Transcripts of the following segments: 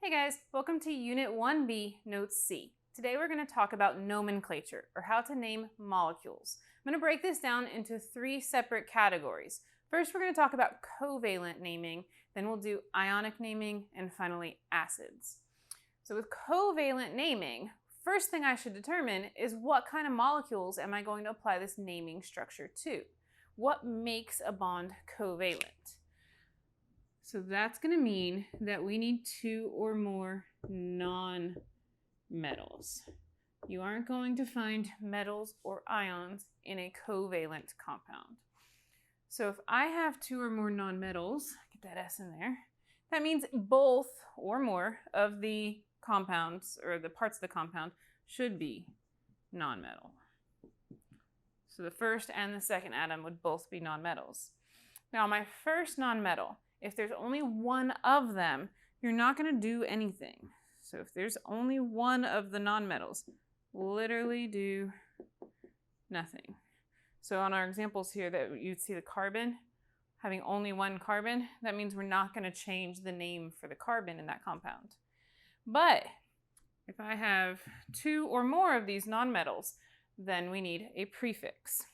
Hey guys, welcome to Unit 1B, Note C. Today we're going to talk about nomenclature, or how to name molecules. I'm going to break this down into three separate categories. First, we're going to talk about covalent naming, then we'll do ionic naming, and finally acids. So with covalent naming, first thing I should determine is what kind of molecules am I going to apply this naming structure to? What makes a bond covalent? So that's going to mean that we need two or more non-metals. You aren't going to find metals or ions in a covalent compound. So if I have two or more non-metals, get that S in there, that means both or more of the compounds or the parts of the compound should be non-metal. So the first and the second atom would both be non-metals. Now my first non-metal, if there's only one of them, you're not going to do anything. So if there's only one of the nonmetals, literally do nothing. So on our examples here that you'd see the carbon, having only one carbon, that means we're not going to change the name for the carbon in that compound. But if I have two or more of these nonmetals, then we need a prefix.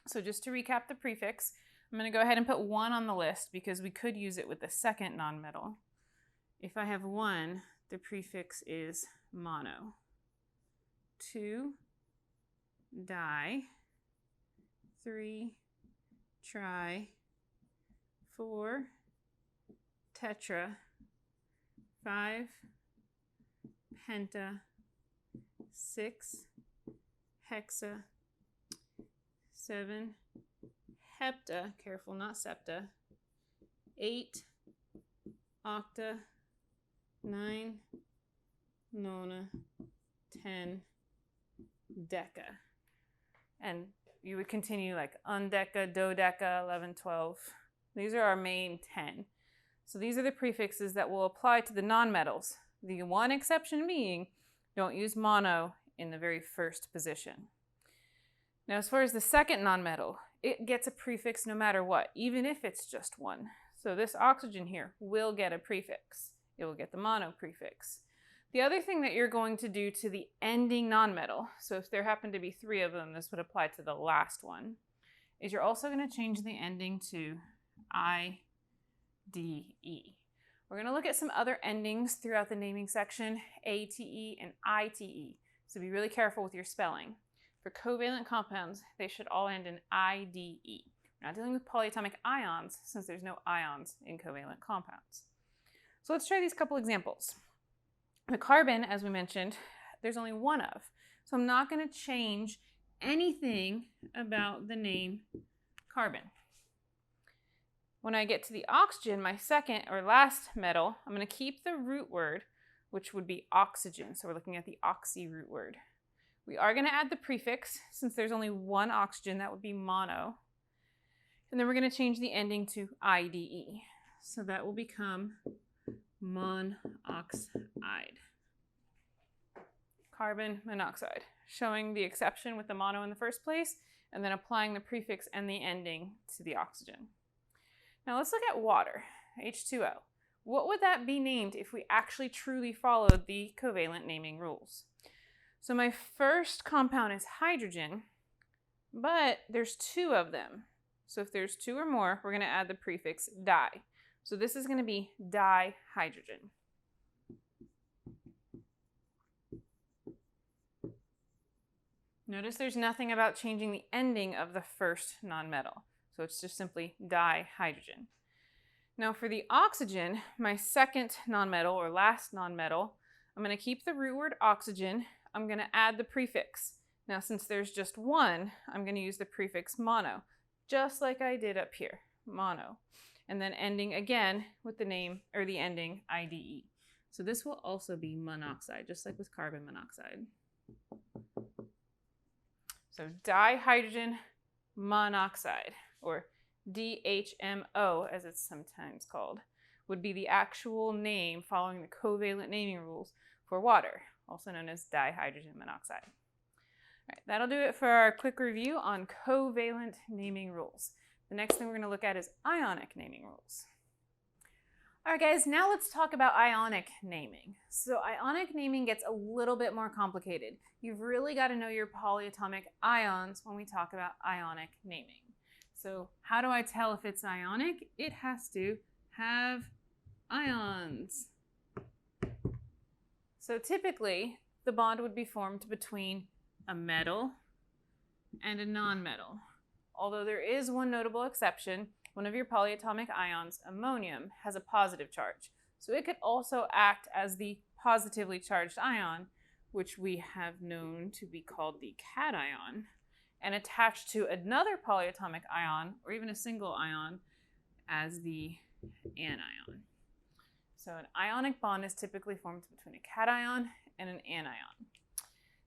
So just to recap the prefix, I'm going to go ahead and put 1 on the list because we could use it with the second nonmetal. If I have 1, the prefix is mono. 2, di. 3, tri. 4, tetra. 5, penta. 6, hexa. 7, hepta, careful, not septa. 8, octa. 9, nona. 10, deca. And you would continue like undeca, dodeca, 11, 12. These are our main 10. So these are the prefixes that will apply to the nonmetals. The one exception being, don't use mono in the very first position. Now as far as the second nonmetal, it gets a prefix no matter what, even if it's just 1. So this oxygen here will get a prefix. It will get the mono prefix. The other thing that you're going to do to the ending nonmetal, so if there happen to be 3 of them, this would apply to the last one, is you're also going to change the ending to IDE. We're going to look at some other endings throughout the naming section, ATE and ITE, so be really careful with your spelling. For covalent compounds, they should all end in IDE. We're not dealing with polyatomic ions since there's no ions in covalent compounds. So let's try these couple examples. The carbon, as we mentioned, there's only 1 of. So I'm not going to change anything about the name carbon. When I get to the oxygen, my second or last metal, I'm going to keep the root word, which would be oxygen. So we're looking at the oxy root word. We are going to add the prefix, since there's only 1 oxygen, that would be mono. And then we're going to change the ending to IDE. So that will become monoxide. Carbon monoxide, showing the exception with the mono in the first place, and then applying the prefix and the ending to the oxygen. Now let's look at water, H2O. What would that be named if we actually truly followed the covalent naming rules? So my first compound is hydrogen, but there's 2 of them. So if there's 2 or more, we're going to add the prefix di. So this is going to be dihydrogen. Notice there's nothing about changing the ending of the first nonmetal. So it's just simply dihydrogen. Now for the oxygen, my second nonmetal or last nonmetal, I'm going to keep the root word oxygen. I'm going to add the prefix. Now since there's just 1, I'm going to use the prefix mono, just like I did up here, mono. And then ending again with the name or the ending IDE. So this will also be monoxide, just like with carbon monoxide. So dihydrogen monoxide, or DHMO as it's sometimes called, would be the actual name following the covalent naming rules for water, also known as dihydrogen monoxide. All right, that'll do it for our quick review on covalent naming rules. The next thing we're going to look at is ionic naming rules. All right, guys, now let's talk about ionic naming. So ionic naming gets a little bit more complicated. You've really got to know your polyatomic ions when we talk about ionic naming. So how do I tell if it's ionic? It has to have ions. So typically, the bond would be formed between a metal and a nonmetal. Although there is one notable exception. One of your polyatomic ions, ammonium, has a positive charge. So it could also act as the positively charged ion, which we have known to be called the cation, and attach to another polyatomic ion, or even a single ion, as the anion. So an ionic bond is typically formed between a cation and an anion.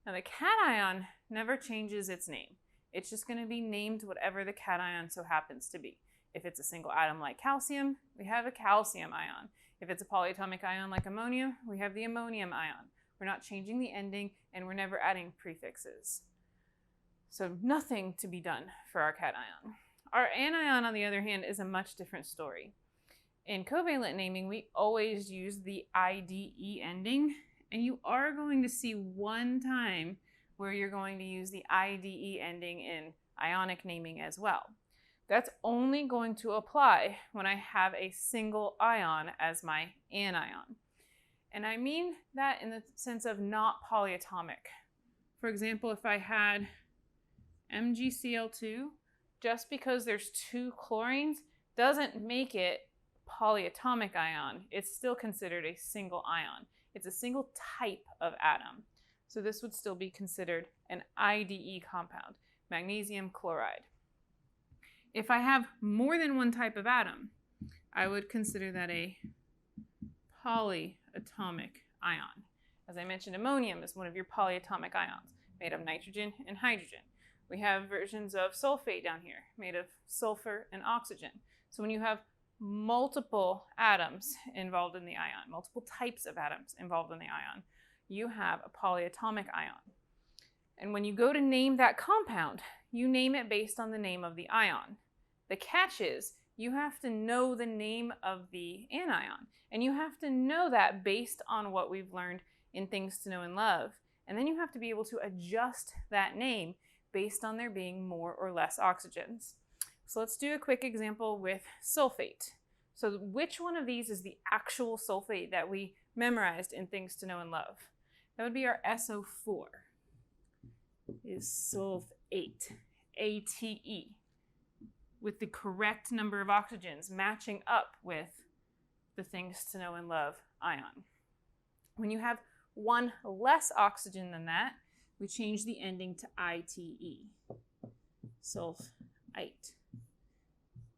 Now the cation never changes its name. It's just going to be named whatever the cation so happens to be. If it's a single atom like calcium, we have a calcium ion. If it's a polyatomic ion like ammonia, we have the ammonium ion. We're not changing the ending, and we're never adding prefixes. So nothing to be done for our cation. Our anion, on the other hand, is a much different story. In covalent naming, we always use the IDE ending, and you are going to see one time where you're going to use the IDE ending in ionic naming as well. That's only going to apply when I have a single ion as my anion. And I mean that in the sense of not polyatomic. For example, if I had MgCl2, just because there's two chlorines doesn't make it polyatomic ion. It's still considered a single ion. It's a single type of atom. So this would still be considered an IDE compound, magnesium chloride. If I have more than one type of atom, I would consider that a polyatomic ion. As I mentioned, ammonium is one of your polyatomic ions, made of nitrogen and hydrogen. We have versions of sulfate down here, made of sulfur and oxygen. So when you have multiple atoms involved in the ion, multiple types of atoms involved in the ion, you have a polyatomic ion. And when you go to name that compound, you name it based on the name of the ion. The catch is you have to know the name of the anion, and you have to know that based on what we've learned in Things to Know and Love. And then you have to be able to adjust that name based on there being more or less oxygens. So let's do a quick example with sulfate. So which one of these is the actual sulfate that we memorized in Things to Know and Love? That would be our SO4. Is sulfate, ATE, with the correct number of oxygens matching up with the Things to Know and Love ion. When you have one less oxygen than that, we change the ending to ITE, sulfite,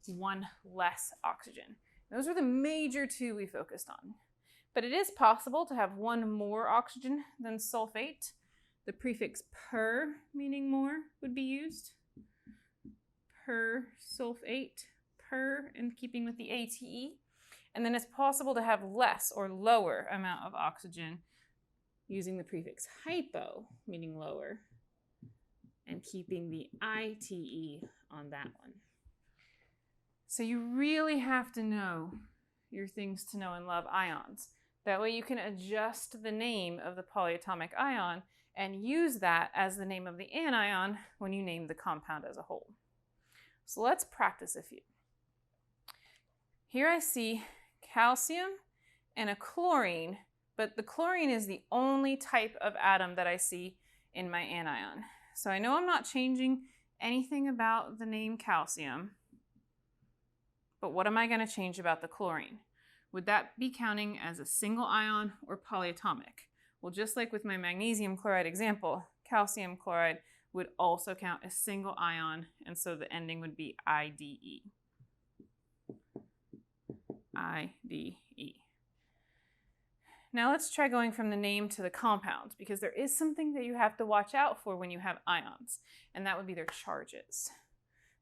one less oxygen. Those are the major two we focused on. But it is possible to have one more oxygen than sulfate. The prefix per, meaning more, would be used. Per sulfate, per, in keeping with the ATE. And then it's possible to have less or lower amount of oxygen using the prefix hypo, meaning lower, and keeping the ITE on that one. So you really have to know your Things to Know and Love ions. That way you can adjust the name of the polyatomic ion and use that as the name of the anion when you name the compound as a whole. So let's practice a few. Here I see calcium and a chlorine, but the chlorine is the only type of atom that I see in my anion. So I know I'm not changing anything about the name calcium, but what am I going to change about the chlorine? Would that be counting as a single ion or polyatomic? Well, just like with my magnesium chloride example, calcium chloride would also count as single ion, and so the ending would be IDE. IDE. Now let's try going from the name to the compound, because there is something that you have to watch out for when you have ions, and that would be their charges.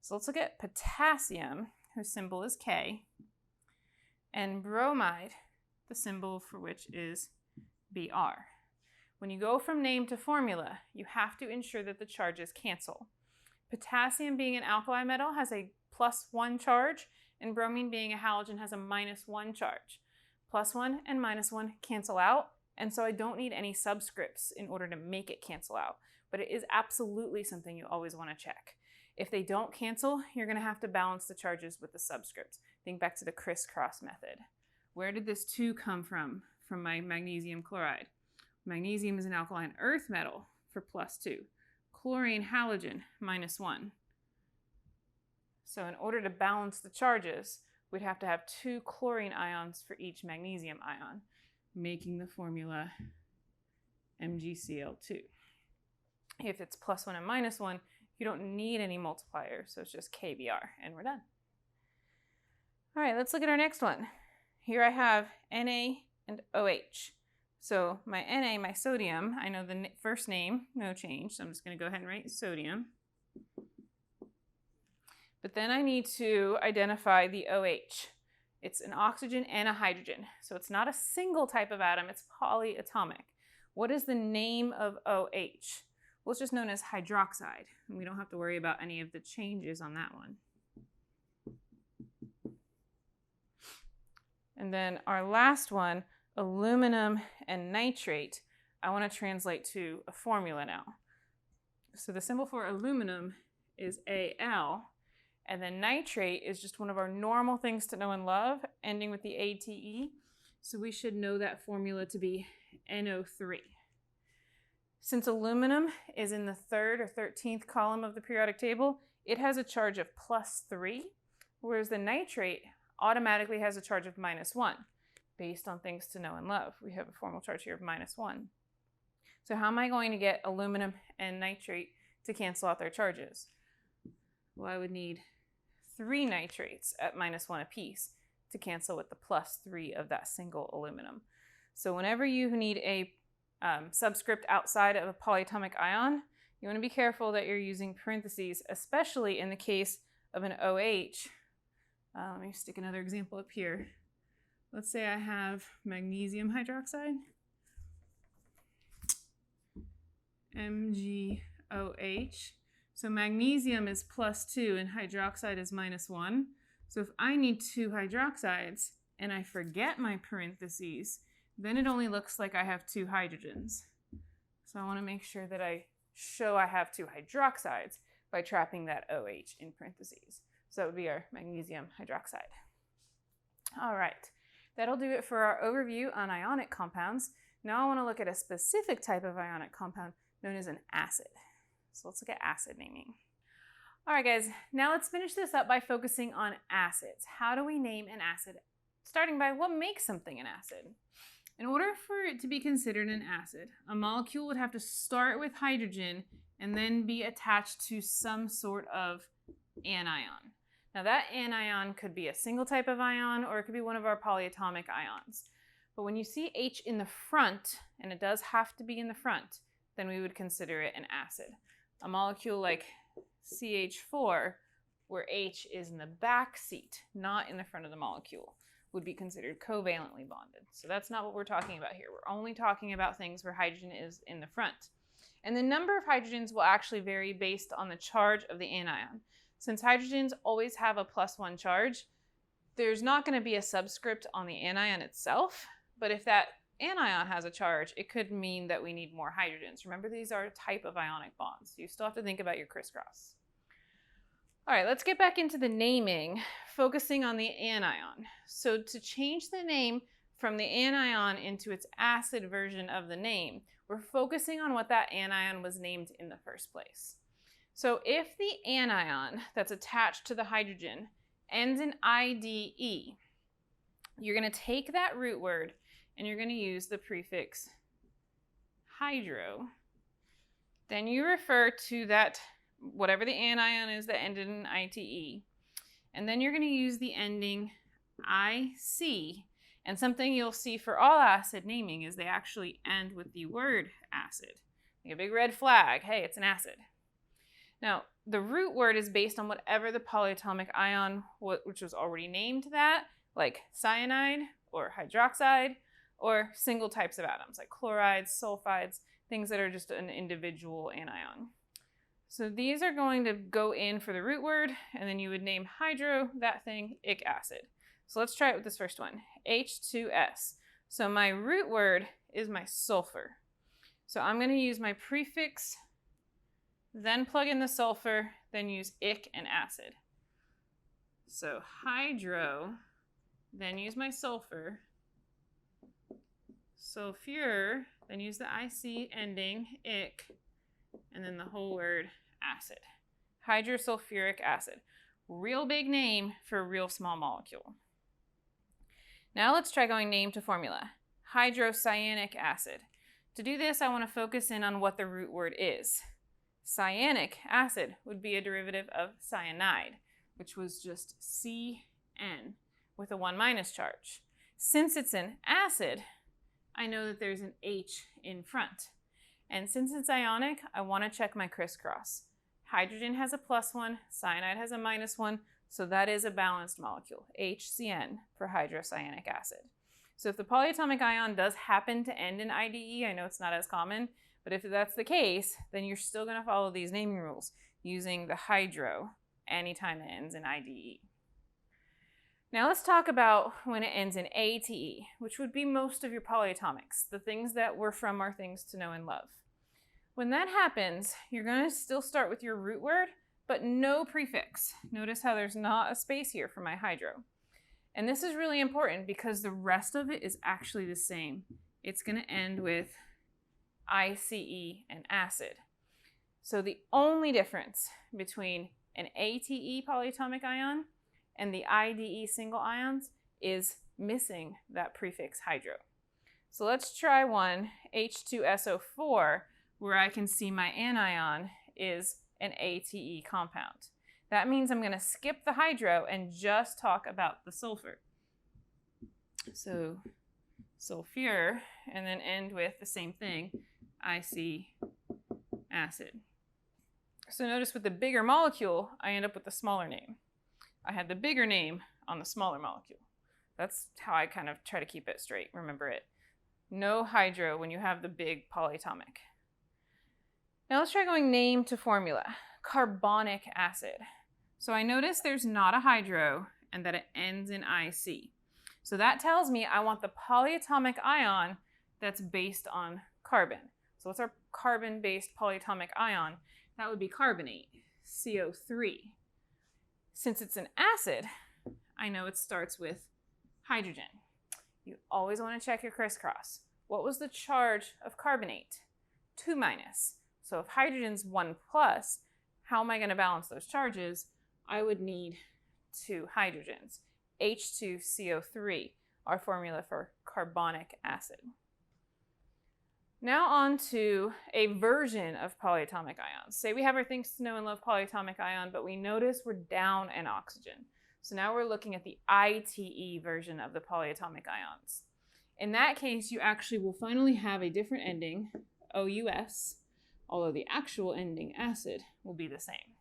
So let's look at potassium, whose symbol is K, and bromide, the symbol for which is Br. When you go from name to formula, you have to ensure that the charges cancel. Potassium, being an alkali metal, has a +1 charge, and bromine, being a halogen, has a -1 charge. +1 and -1 cancel out, and so I don't need any subscripts in order to make it cancel out. But it is absolutely something you always want to check. If they don't cancel, you're going to have to balance the charges with the subscripts. Think back to the crisscross method. Where did this 2 come from? From my magnesium chloride. Magnesium is an alkaline earth metal for +2. Chlorine halogen, -1. So in order to balance the charges, we'd have to have 2 chlorine ions for each magnesium ion, making the formula MgCl2. If it's +1 and -1, you don't need any multipliers, so it's just KBr, and we're done. All right, let's look at our next one. Here I have Na and OH. So my Na, my sodium, I know the first name, no change, so I'm just going to go ahead and write sodium. But then I need to identify the OH. It's an oxygen and a hydrogen, so it's not a single type of atom, it's polyatomic. What is the name of OH? Well, it's just known as hydroxide, and we don't have to worry about any of the changes on that one. And then our last one, aluminum and nitrate, I want to translate to a formula now. So the symbol for aluminum is Al, and then nitrate is just one of our normal things to know and love, ending with the ATE. So we should know that formula to be NO3. Since aluminum is in the 3rd or 13th column of the periodic table, it has a charge of +3, whereas the nitrate automatically has a charge of -1, based on things to know and love. We have a formal charge here of -1. So how am I going to get aluminum and nitrate to cancel out their charges? Well, I would need 3 nitrates at -1 apiece to cancel with the +3 of that single aluminum. So whenever you need a subscript outside of a polyatomic ion, you want to be careful that you're using parentheses, especially in the case of an OH. Let me stick another example up here. Let's say I have magnesium hydroxide, MgOH. So magnesium is +2 and hydroxide is -1. So if I need 2 hydroxides and I forget my parentheses, then it only looks like I have 2 hydrogens. So I want to make sure that I show I have 2 hydroxides by trapping that OH in parentheses. So that would be our magnesium hydroxide. All right, that'll do it for our overview on ionic compounds. Now I want to look at a specific type of ionic compound known as an acid. So let's look at acid naming. All right, guys, now let's finish this up by focusing on acids. How do we name an acid? Starting by what makes something an acid? In order for it to be considered an acid, a molecule would have to start with hydrogen and then be attached to some sort of anion. Now that anion could be a single type of ion or it could be one of our polyatomic ions. But when you see H in the front, and it does have to be in the front, then we would consider it an acid. A molecule like CH4, where H is in the back seat, not in the front of the molecule, would be considered covalently bonded. So that's not what we're talking about here. We're only talking about things where hydrogen is in the front. And the number of hydrogens will actually vary based on the charge of the anion. Since hydrogens always have a +1 charge, there's not going to be a subscript on the anion itself, but if that anion has a charge, it could mean that we need more hydrogens. Remember, these are a type of ionic bonds. You still have to think about your crisscross. All right, let's get back into the naming, focusing on the anion. So to change the name from the anion into its acid version of the name, we're focusing on what that anion was named in the first place. So if the anion that's attached to the hydrogen ends in IDE, you're going to take that root word and you're going to use the prefix hydro. Then you refer to that, whatever the anion is that ended in ITE. And then you're going to use the ending IC. And something you'll see for all acid naming is they actually end with the word acid. Like a big red flag. Hey, it's an acid. Now, the root word is based on whatever the polyatomic ion, which was already named that, like cyanide or hydroxide, or single types of atoms like chlorides, sulfides, things that are just an individual anion. So these are going to go in for the root word, and then you would name hydro, that thing, ic acid. So let's try it with this first one, H2S. So my root word is my sulfur. So I'm going to use my prefix, then plug in the sulfur, then use ic and acid. So hydro, then use my sulfur, sulfur, then use the IC ending, ic, and then the whole word acid. Hydrosulfuric acid. Real big name for a real small molecule. Now let's try going name to formula. Hydrocyanic acid. To do this, I want to focus in on what the root word is. Cyanic acid would be a derivative of cyanide, which was just CN with a 1- charge. Since it's an acid, I know that there's an H in front. And since it's ionic, I want to check my crisscross. Hydrogen has a +1, cyanide has a -1, so that is a balanced molecule, HCN for hydrocyanic acid. So if the polyatomic ion does happen to end in IDE, I know it's not as common, but if that's the case, then you're still going to follow these naming rules using the hydro anytime it ends in IDE. Now let's talk about when it ends in ATE, which would be most of your polyatomics. The things that we're from are things to know and love. When that happens, you're going to still start with your root word, but no prefix. Notice how there's not a space here for my hydro. And this is really important because the rest of it is actually the same. It's going to end with ICE and acid. So the only difference between an ATE polyatomic ion and the IDE single ions is missing that prefix hydro. So let's try one, H2SO4, where I can see my anion is an ATE compound. That means I'm going to skip the hydro and just talk about the sulfur. So sulfur, and then end with the same thing, IC acid. So notice with the bigger molecule, I end up with the smaller name. I had the bigger name on the smaller molecule. That's how I kind of try to keep it straight. Remember it. No hydro when you have the big polyatomic. Now let's try going name to formula. Carbonic acid. So I notice there's not a hydro and that it ends in IC. So that tells me I want the polyatomic ion that's based on carbon. So what's our carbon-based polyatomic ion? That would be carbonate, CO3. Since it's an acid, I know it starts with hydrogen. You always want to check your crisscross. What was the charge of carbonate? 2-. So if hydrogen's 1+, how am I going to balance those charges? I would need 2 hydrogens. H2CO3, our formula for carbonic acid. Now on to a version of polyatomic ions. Say we have our things to know and love polyatomic ion, but we notice we're down an oxygen. So now we're looking at the ITE version of the polyatomic ions. In that case, you actually will finally have a different ending, OUS, although the actual ending acid will be the same.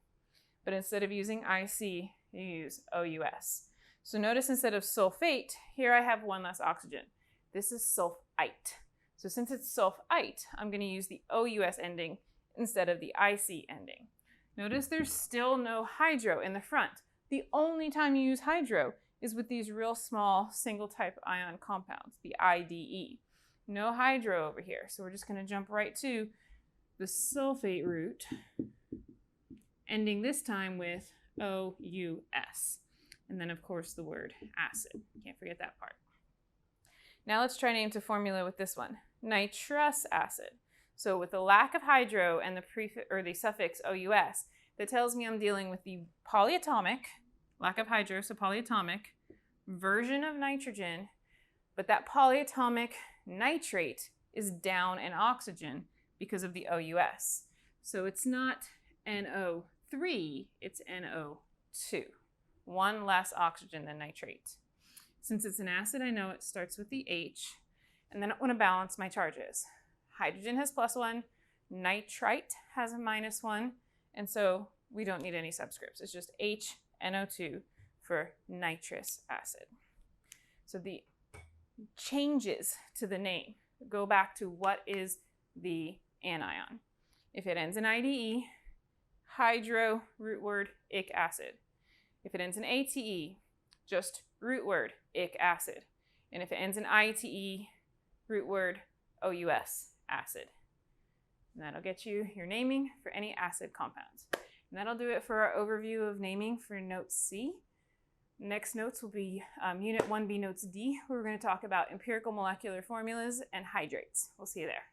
But instead of using IC, you use OUS. So notice instead of sulfate, here I have 1 less oxygen. This is sulfite. So since it's sulfite, I'm going to use the OUS ending instead of the IC ending. Notice there's still no hydro in the front. The only time you use hydro is with these real small single type ion compounds, the IDE. No hydro over here. So we're just going to jump right to the sulfate root, ending this time with OUS. And then, of course, the word acid. Can't forget that part. Now let's try name to formula with this one, nitrous acid. So with the lack of hydro and the suffix OUS, that tells me I'm dealing with the polyatomic, lack of hydro, so polyatomic, version of nitrogen, but that polyatomic nitrate is down in oxygen because of the OUS. So it's not NO3, it's NO2. 1 less oxygen than nitrate. Since it's an acid, I know it starts with the H, and then I want to balance my charges. Hydrogen has +1, nitrite has a -1, and so we don't need any subscripts. It's just HNO2 for nitrous acid. So the changes to the name go back to what is the anion. If it ends in IDE, hydro, root word, ic acid. If it ends in ATE, just root word, ic acid. And if it ends in ITE, root word, OUS, acid. And that'll get you your naming for any acid compounds. And that'll do it for our overview of naming for Note C. Next notes will be Unit 1B Notes D, where we're going to talk about empirical molecular formulas and hydrates. We'll see you there.